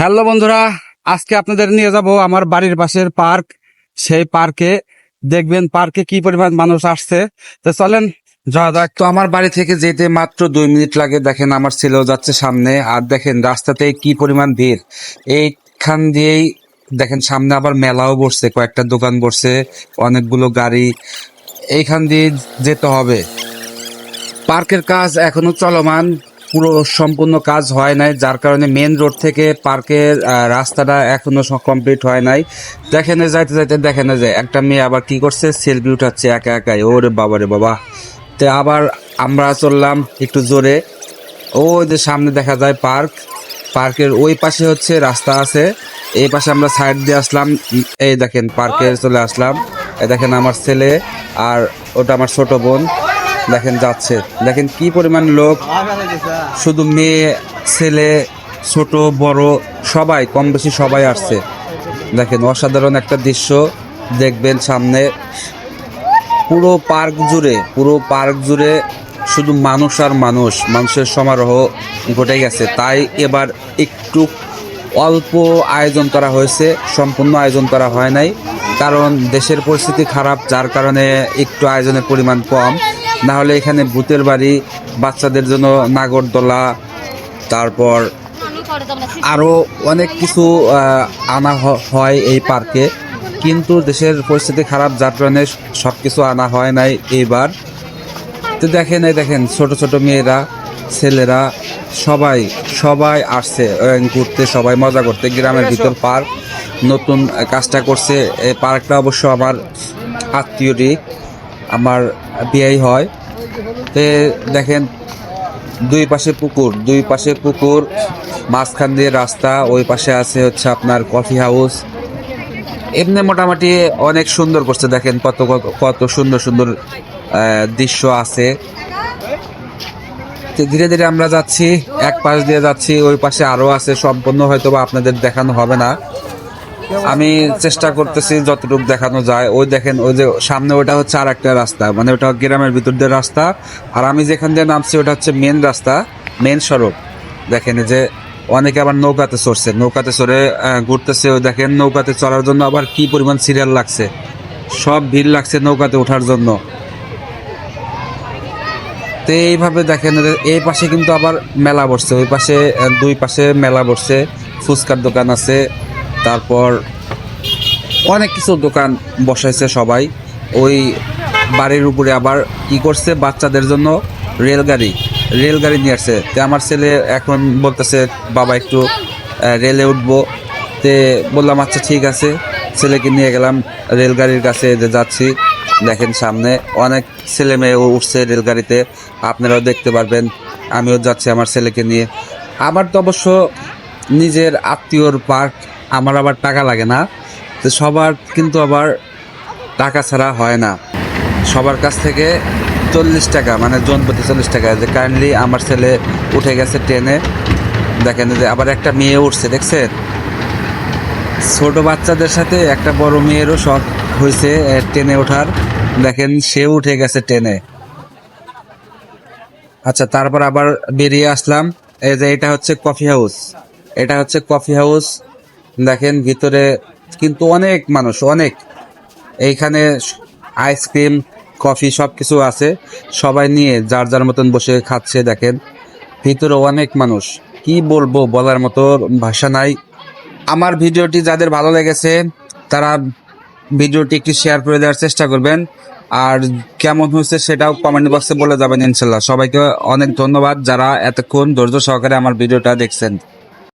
Hello বন্ধুরা, আজকে আপনাদের নিয়ে যাব আমার বাড়ির পাশের পার্ক। সেই পার্কে দেখবেন পার্কে কি পরিমাণ মানুষ আসছে। তো চলেন যাওয়া যাক। তো আমার বাড়ি থেকে যেতে মাত্র 2 মিনিট লাগে। দেখেন আমার ছেলেও যাচ্ছে সামনে, আর দেখেন রাস্তাতে কি পরিমাণ ভিড়। এইখান দিয়েই দেখেন সামনে আবার মেলাও বসছে, কয়েকটা দোকান বসছে, অনেকগুলো গাড়ি। এইখান দিয়ে যেতে হবে। পার্কের কাজ এখনো চলমান, পুরো সম্পূর্ণ কাজ হয় নাই, যার কারণে মেন রোড থেকে পার্কের রাস্তাটা এখনো কমপ্লিট হয় নাই। দেখেন যাইতে যাইতে দেখেন যে একটা মেয়ে আবার কি করছে, সেলফি উঠাচ্ছে একা একাই। ওরে বাবা রে বাবা। তো আবার আমরা চললাম একটু জোরে। ওই যে সামনে দেখা যায় পার্ক, পার্কের ওই পাশে হচ্ছে রাস্তা আছে, এই পাশে আমরা সাইড দিয়ে আসলাম। এই দেখেন পার্কে চলে আসলাম। এই দেখেন আমার ছেলে আর ওটা আমার ছোট বোন, দেখেন যাচ্ছে। দেখেন কি পরিমাণ লোক, শুধু মেয়ে ছেলে ছোট বড় সবাই, কম বেশি সবাই আসছে। দেখেন অসাধারণ একটা দৃশ্য দেখবেন সামনে। পুরো পার্ক জুড়ে শুধু মানুষ আর মানুষ, মানুষের সমারোহ ঘটে গেছে। তাই এবার একটু অল্প আয়োজন করা হয়েছে, সম্পূর্ণ আয়োজন করা হয় নাই, কারণ দেশের পরিস্থিতি খারাপ, যার কারণে একটু আয়োজনের পরিমাণ কম। না হলে এখানে ভূতের বাড়ি, বাচ্চাদের জন্য নাগরদোলা, তারপর আরও অনেক কিছু আনা হয় এই পার্কে। কিন্তু দেশের পরিস্থিতি খারাপ, যার কারণে সব কিছু আনা হয় নাই এইবার। তো দেখেন এই দেখেন ছোট ছোট মেয়েরা, ছেলেরা সবাই সবাই আসছে ঘুরতে, সবাই মজা করতে। গ্রামের ভিতর পার্ক নতুন কাজটা করছে। এই পার্কটা অবশ্য আমার আত্মীয়রই, আমার বিয়ে হয়। তে দেখেন দুই পাশে পুকুর, মাঝখান দিয়ে রাস্তা, ওই পাশে আছে হচ্ছে আপনার কফি হাউস। এমনি মোটামুটি অনেক সুন্দর করছে। দেখেন কত কত কত সুন্দর সুন্দর দৃশ্য আছে। ধীরে ধীরে আমরা যাচ্ছি, এক পাশ দিয়ে যাচ্ছি, ওই পাশে আরো আছে, সম্পূর্ণ হয়তো বা আপনাদের দেখানো হবে না। আমি চেষ্টা করতেছি যতটুকু দেখানো যায়। ওই দেখেন ওই যে সামনে, ওটা হচ্ছে আর একটা রাস্তা, মানে ওটা গ্রামের ভিতর দিয়ে রাস্তা, আর আমি যেখান দিয়ে নামছি ওটা হচ্ছে মেন রাস্তা, মেন সড়ক। দেখেন যে অনেকে আবার নৌকাতে চড়ছে, নৌকাতে চড়ে ঘুরতেছে। ওই দেখেন নৌকাতে চড়ার জন্য আবার কি পরিমাণ সিরিয়াল লাগছে, সব ভিড় লাগছে নৌকাতে ওঠার জন্য। তো এইভাবে দেখেন এই পাশে কিন্তু আবার মেলা বসছে, ওই পাশে দুই পাশে মেলা বসছে, ফুচকার দোকান আছে, তারপর অনেক কিছু দোকান বসাইছে সবাই। ওই বাড়ির উপরে আবার কি করছে, বাচ্চাদের জন্য রেলগাড়ি নিয়ে আসছে। তো আমার ছেলে এখন বলতেছে বাবা একটু রেলে উঠবো। তে বললাম আচ্ছা ঠিক আছে, ছেলেকে নিয়ে গেলাম রেলগাড়ির কাছে, যে যাচ্ছি। দেখেন সামনে অনেক ছেলে মেয়ে উঠছে রেলগাড়িতে, আপনারাও দেখতে পারবেন। আমিও যাচ্ছি আমার ছেলেকে নিয়ে। আমার তো অবশ্য নিজের আত্মীয়র পার্ক, আমার আবার টাকা লাগে না। তো সবার কিন্তু আবার টাকা ছাড়া হয় না, সবার কাছ থেকে 40 টাকা, মানে জন প্রতি 40 টাকা। যে কাইন্ডলি আমার ছেলে উঠে গেছে ট্রেনে। দেখেন যে আবার একটা মেয়ে উঠছে, দেখছেন। ছোট বাচ্চাদের সাথে একটা বড় মেয়েরও শখ হয়েছে ট্রেনে ওঠার। দেখেন সেও উঠে গেছে ট্রেনে। আচ্ছা, তারপর আবার বেরিয়ে আসলাম। এই যে এটা হচ্ছে কফি হাউস। দেখেন ভিতরে কিন্তু অনেক মানুষ, অনেক। এইখানে আইসক্রিম, কফি সব কিছু আছে, সবাই নিয়ে যার যার মতন বসে খাচ্ছে। দেখেন ভিতরে অনেক মানুষ, কি বলবো, বলার মতো ভাষা নাই। আমার ভিডিওটি যাদের ভালো লেগেছে তারা ভিডিওটি একটু শেয়ার করে দেওয়ার চেষ্টা করবেন, আর কেমন হয়েছে সেটাও কমেন্ট বক্সে বলে যাবেন ইনশাল্লাহ। সবাইকে অনেক ধন্যবাদ যারা এতক্ষণ ধৈর্য সহকারে আমার ভিডিওটা দেখছেন।